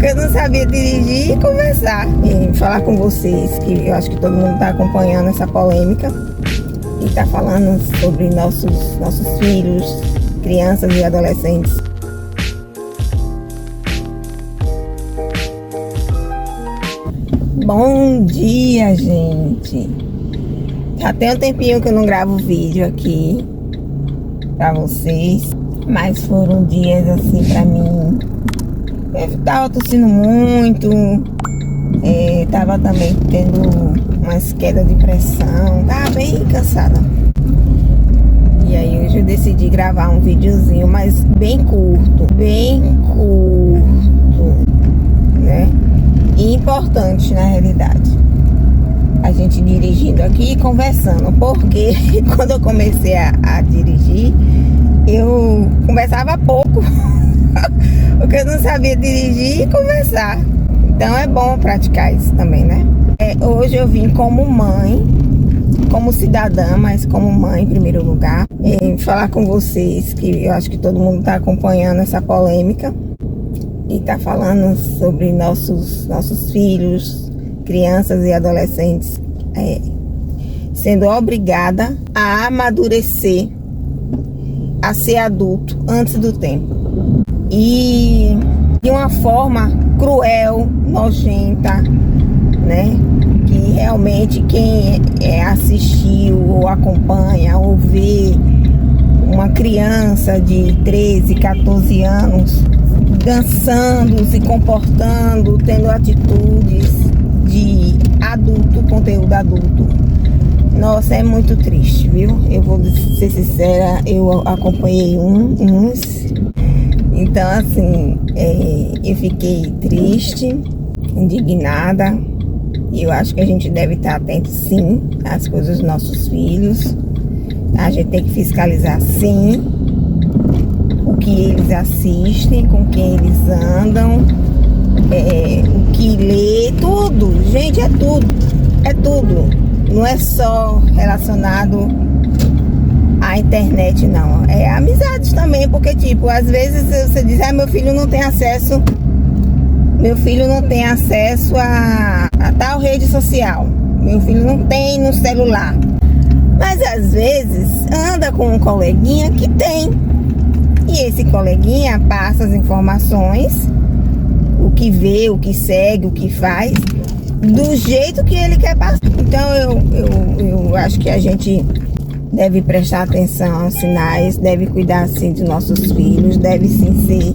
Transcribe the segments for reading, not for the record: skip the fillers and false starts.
porque eu não sabia dirigir e conversar. E falar com vocês, que eu acho que todo mundo está acompanhando essa polêmica e está falando sobre nossos filhos, crianças e adolescentes. Bom dia, gente. Já tem um tempinho que eu não gravo vídeo aqui pra vocês, mas foram dias assim pra mim. Eu tava tossindo muito, tava também tendo umas quedas de pressão, tava bem cansada. E aí hoje eu decidi gravar um videozinho, mas bem curto, né? E importante na realidade. A gente dirigindo aqui e conversando, porque quando eu comecei a dirigir, eu conversava pouco, porque eu não sabia dirigir e conversar. Então é bom praticar isso também, né? Hoje eu vim como mãe, como cidadã, mas como mãe em primeiro lugar, falar com vocês, que eu acho que todo mundo está acompanhando essa polêmica e está falando sobre nossos filhos, crianças e adolescentes sendo obrigada a amadurecer, a ser adulto antes do tempo e de uma forma cruel, nojenta, né? Que realmente quem assistiu ou acompanha ou vê uma criança de 13, 14 anos dançando, se comportando, tendo atitudes de adulto, conteúdo adulto. Nossa, é muito triste, viu? Eu vou ser sincera, eu acompanhei uns. Então, assim, eu fiquei triste, indignada. E eu acho que a gente deve estar atento, sim, às coisas dos nossos filhos. A gente tem que fiscalizar, sim, o que eles assistem, com quem eles andam, o que lê, tudo. Gente, é tudo. Não é só relacionado à internet, não. É amizades também, porque, tipo, às vezes você diz, meu filho não tem acesso a tal rede social. Meu filho não tem no celular. Mas, às vezes, anda com um coleguinha que tem. E esse coleguinha passa as informações, o que vê, o que segue, o que faz, do jeito que ele quer passar. Então eu acho que a gente deve prestar atenção aos sinais, deve cuidar assim dos nossos filhos, deve sim ser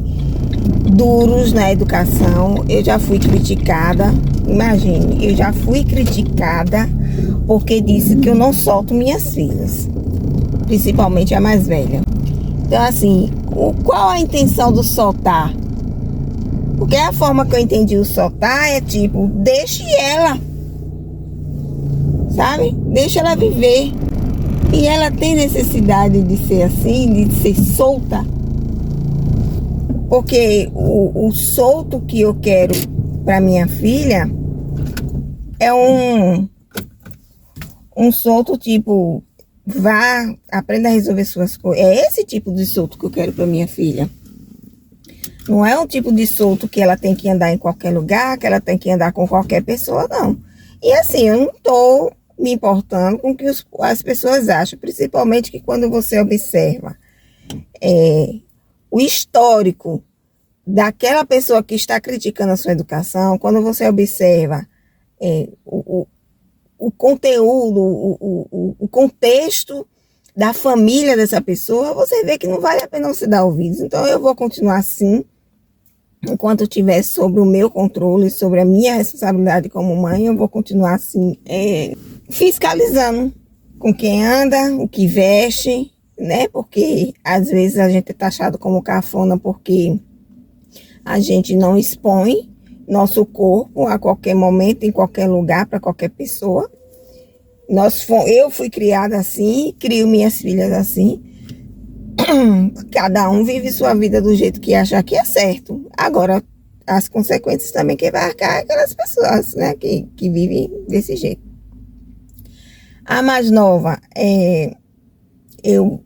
duros na educação. Eu já fui criticada, imagine, eu já fui criticada porque disse que eu não solto minhas filhas, principalmente a mais velha. Então, assim, qual a intenção do soltar? Porque a forma que eu entendi o soltar é tipo, deixe ela, sabe? Deixa ela viver. E ela tem necessidade de ser assim, de ser solta. Porque o solto que eu quero para minha filha é um solto tipo, vá, aprenda a resolver suas coisas. É esse tipo de solto que eu quero para minha filha. Não é um tipo de solto que ela tem que andar em qualquer lugar, que ela tem que andar com qualquer pessoa, não. E assim, eu não tô me importando com o que as pessoas acham, principalmente que quando você observa o histórico daquela pessoa que está criticando a sua educação, quando você observa o conteúdo, o contexto da família dessa pessoa, você vê que não vale a pena você dar ouvidos. Então eu vou continuar assim, enquanto eu estiver sobre o meu controle, sobre a minha responsabilidade como mãe, eu vou continuar assim, fiscalizando com quem anda, o que veste, né? Porque às vezes a gente é taxado como cafona porque a gente não expõe nosso corpo a qualquer momento, em qualquer lugar, para qualquer pessoa. Eu fui criada assim, crio minhas filhas assim. Cada um vive sua vida do jeito que achar que é certo. Agora, as consequências também quem vai arcar é aquelas pessoas, né, que vivem desse jeito. A mais nova, eu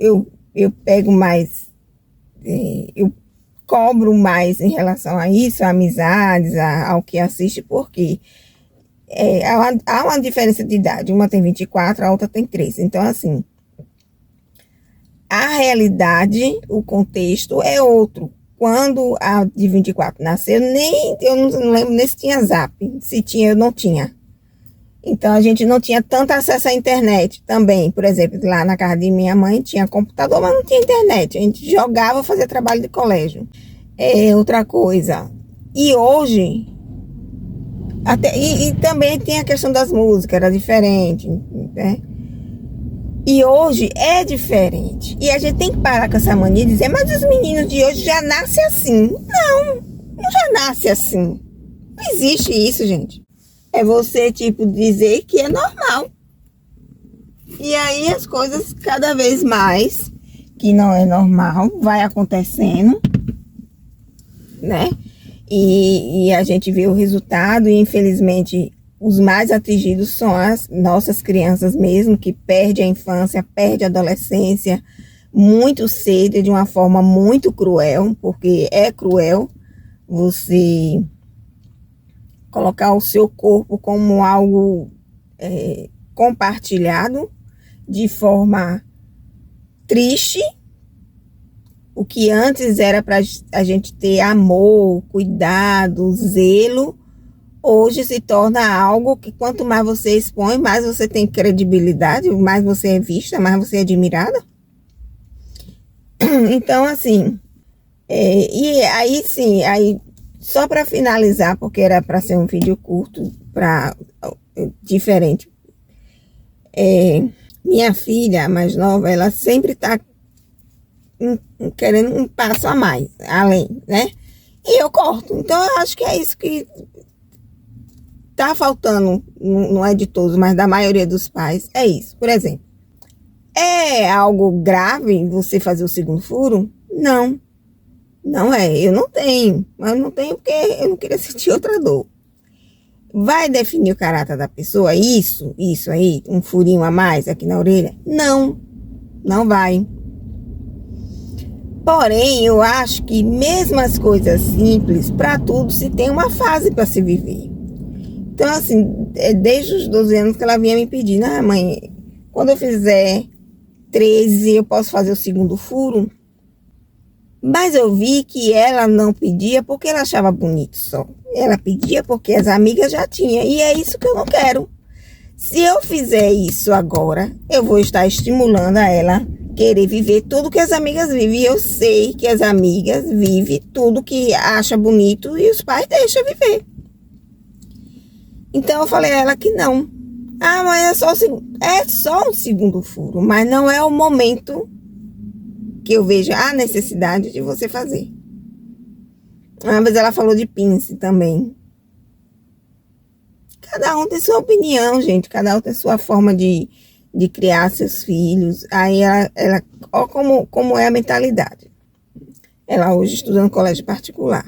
pego mais, eu cobro mais em relação a isso, a amizades, ao que assiste, porque há uma diferença de idade. Uma tem 24, a outra tem 13. Então, assim, a realidade, o contexto é outro. Quando a de 24 nasceu, eu não lembro nem se tinha Zap. Se tinha, eu não tinha. Então, a gente não tinha tanto acesso à internet também. Por exemplo, lá na casa de minha mãe tinha computador, mas não tinha internet. A gente jogava, fazia trabalho de colégio. Outra coisa. E hoje, e também tem a questão das músicas, era diferente, né? E hoje é diferente. E a gente tem que parar com essa mania de dizer, mas os meninos de hoje já nascem assim. Não já nasce assim. Não existe isso, gente. É você, tipo, dizer que é normal. E aí as coisas cada vez mais, que não é normal, vai acontecendo, né? E a gente vê o resultado e, infelizmente, os mais atingidos são as nossas crianças mesmo, que perdem a infância, perdem a adolescência muito cedo e de uma forma muito cruel, porque é cruel você colocar o seu corpo como algo compartilhado de forma triste. O que antes era para a gente ter amor, cuidado, zelo, hoje se torna algo que quanto mais você expõe, mais você tem credibilidade, mais você é vista, mais você é admirada. Então, assim, e aí sim, aí só para finalizar, porque era para ser um vídeo curto, diferente. Minha filha mais nova, ela sempre está querendo um passo a mais, além, né? E eu corto. Então, eu acho que é isso que tá faltando, não é de todos, mas da maioria dos pais, é isso. Por exemplo, é algo grave você fazer o segundo furo? Não. Não é. Eu não tenho. Mas eu não tenho porque eu não queria sentir outra dor. Vai definir o caráter da pessoa? Isso aí, um furinho a mais aqui na orelha? Não. Não vai. Porém, eu acho que mesmo as coisas simples, para tudo se tem uma fase para se viver. Então, assim, desde os 12 anos que ela vinha me pedir, né, mãe, quando eu fizer 13, eu posso fazer o segundo furo? Mas eu vi que ela não pedia porque ela achava bonito só. Ela pedia porque as amigas já tinham. E é isso que eu não quero. Se eu fizer isso agora, eu vou estar estimulando a ela querer viver tudo que as amigas vivem. E eu sei que as amigas vivem tudo que acha bonito e os pais deixam viver. Então eu falei a ela que não. Ah, mas é só um segundo furo, mas não é o momento que eu vejo a necessidade de você fazer. Uma vez ela falou de pince também. Cada um tem sua opinião, gente. Cada um tem sua forma de criar seus filhos. Aí ela ó como é a mentalidade. Ela hoje estuda no colégio particular.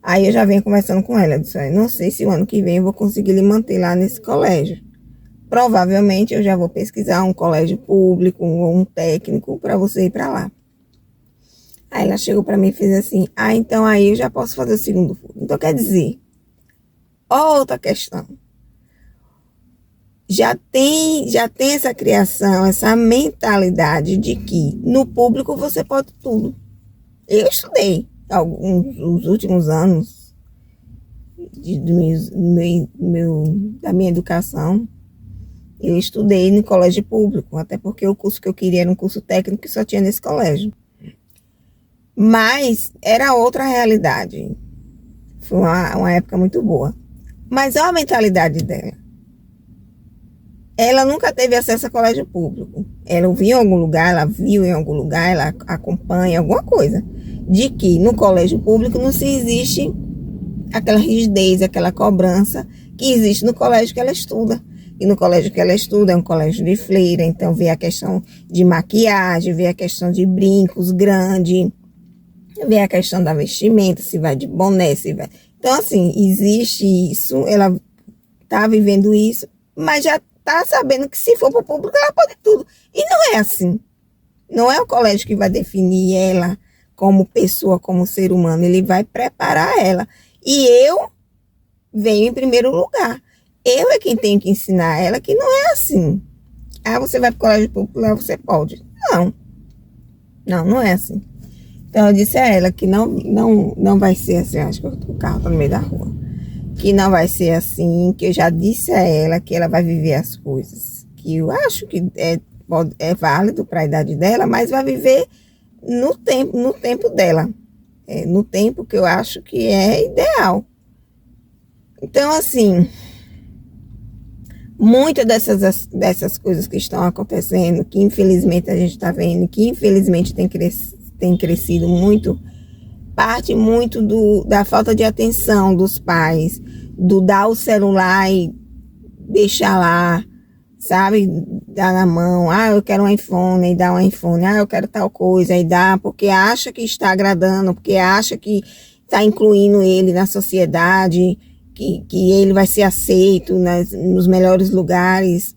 Aí eu já venho conversando com ela. Eu disse, não sei se o ano que vem eu vou conseguir lhe manter lá nesse colégio. Provavelmente eu já vou pesquisar um colégio público ou um técnico para você ir para lá. Aí ela chegou para mim e fez assim, então aí eu já posso fazer o segundo furo. Então quer dizer, outra questão. Já tem essa criação, essa mentalidade de que no público você pode tudo. Eu estudei os últimos anos da minha educação. Eu estudei no colégio público, até porque o curso que eu queria era um curso técnico que só tinha nesse colégio. Mas era outra realidade. Foi uma época muito boa. Mas olha a mentalidade dela. Ela nunca teve acesso a colégio público. Ela ouviu em algum lugar, ela viu em algum lugar, ela acompanha alguma coisa. De que no colégio público não se existe aquela rigidez, aquela cobrança que existe no colégio que ela estuda. E no colégio que ela estuda é um colégio de freira, então vê a questão de maquiagem, vê a questão de brincos grandes, vê a questão da vestimenta, se vai de boné, se vai... Então, assim, existe isso, ela tá vivendo isso, mas já tá sabendo que se for pro público, ela pode tudo. E não é assim. Não é o colégio que vai definir ela como pessoa, como ser humano, ele vai preparar ela. E eu venho em primeiro lugar. Eu é quem tenho que ensinar ela que não é assim. Ah, você vai para o colégio popular, você pode. Não é assim. Então eu disse a ela que não vai ser assim. Acho que o carro está no meio da rua. Que não vai ser assim, que eu já disse a ela que ela vai viver as coisas. Que eu acho que é válido para a idade dela, mas vai viver no tempo dela. No tempo que eu acho que é ideal. Então, assim, muitas dessas coisas que estão acontecendo, que infelizmente a gente está vendo, que infelizmente tem crescido muito, parte muito da falta de atenção dos pais, do dar o celular e deixar lá, sabe, dar na mão. Ah, eu quero um iPhone, e dá um iPhone. Ah, eu quero tal coisa, e dá, porque acha que está agradando, porque acha que está incluindo ele na sociedade, que ele vai ser aceito nos melhores lugares.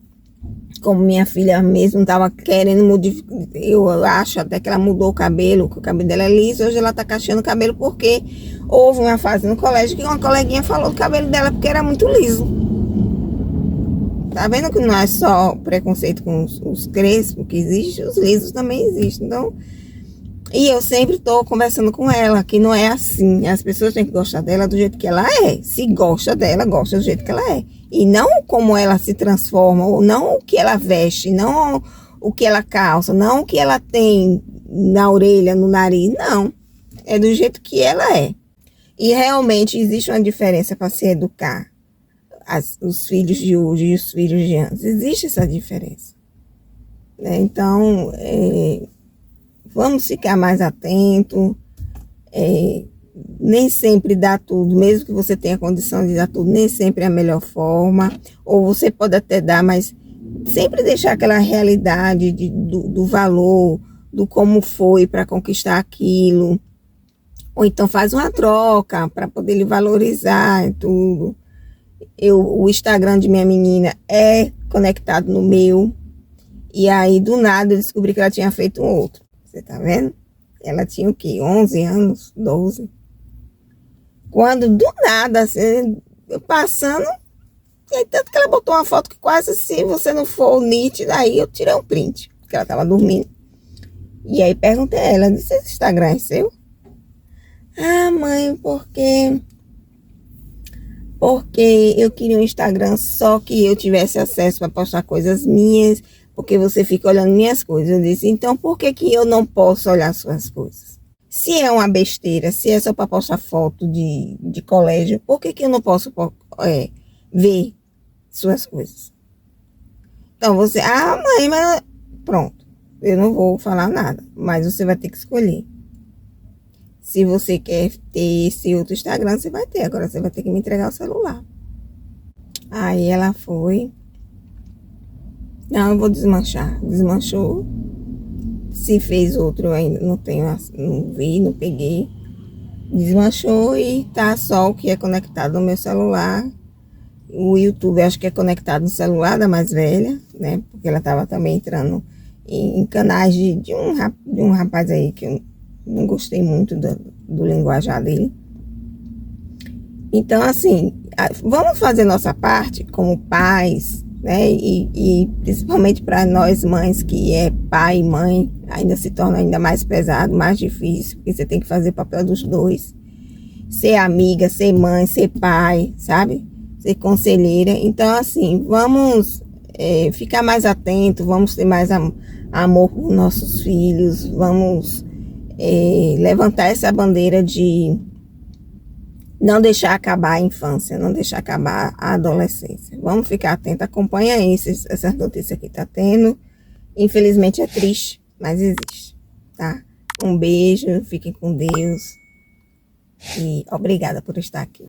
Como minha filha mesmo estava querendo modificar, eu acho até que ela mudou o cabelo, que o cabelo dela é liso, hoje ela está cacheando o cabelo porque houve uma fase no colégio que uma coleguinha falou do cabelo dela porque era muito liso. Tá vendo que não é só preconceito com os crespos que existe, os lisos também existem. Então, e eu sempre tô conversando com ela, que não é assim. As pessoas têm que gostar dela do jeito que ela é. Se gosta dela, gosta do jeito que ela é. E não como ela se transforma, ou não o que ela veste, não o que ela calça, não o que ela tem na orelha, no nariz, não. É do jeito que ela é. E realmente existe uma diferença para se educar os filhos de hoje e os filhos de antes. Existe essa diferença. Então, vamos ficar mais atentos. Nem sempre dá tudo, mesmo que você tenha condição de dar tudo, nem sempre é a melhor forma. Ou você pode até dar, mas sempre deixar aquela realidade do valor, do como foi para conquistar aquilo. Ou então faz uma troca para poder lhe valorizar e tudo. O Instagram de minha menina é conectado no meu. E aí, do nada, eu descobri que ela tinha feito um outro. Você tá vendo? Ela tinha o quê? 11 anos? 12? Quando, do nada, assim, eu passando, e aí, tanto que ela botou uma foto que quase, se você não for nítida, aí eu tirei um print, porque ela tava dormindo. E aí, perguntei a ela, disse, esse Instagram é seu? Ah, mãe, porque eu queria um Instagram só que eu tivesse acesso para postar coisas minhas, porque você fica olhando minhas coisas. Eu disse, então por que eu não posso olhar suas coisas? Se é uma besteira, se é só para postar foto de colégio, por que eu não posso ver suas coisas? Então você, mãe, mas pronto, eu não vou falar nada, mas você vai ter que escolher. Se você quer ter esse outro Instagram, você vai ter. Agora você vai ter que me entregar o celular. Aí ela foi. Não, eu vou desmanchar. Desmanchou. Se fez outro, eu ainda não tenho, não vi, não peguei. Desmanchou e tá só o que é conectado no meu celular. O YouTube acho que é conectado no celular da mais velha, né? Porque ela tava também entrando em canais de um rapaz aí que eu não gostei muito do linguajar dele. Então, assim, vamos fazer nossa parte como pais, né? E principalmente para nós mães, que é pai e mãe, ainda se torna ainda mais pesado, mais difícil, porque você tem que fazer o papel dos dois. Ser amiga, ser mãe, ser pai, sabe? Ser conselheira. Então, assim, vamos ficar mais atentos, vamos ter mais amor por nossos filhos, vamos levantar essa bandeira de não deixar acabar a infância, não deixar acabar a adolescência. Vamos ficar atentos, acompanha aí essas notícias que tá tendo. Infelizmente é triste, mas existe, tá? Um beijo, fiquem com Deus e obrigada por estar aqui.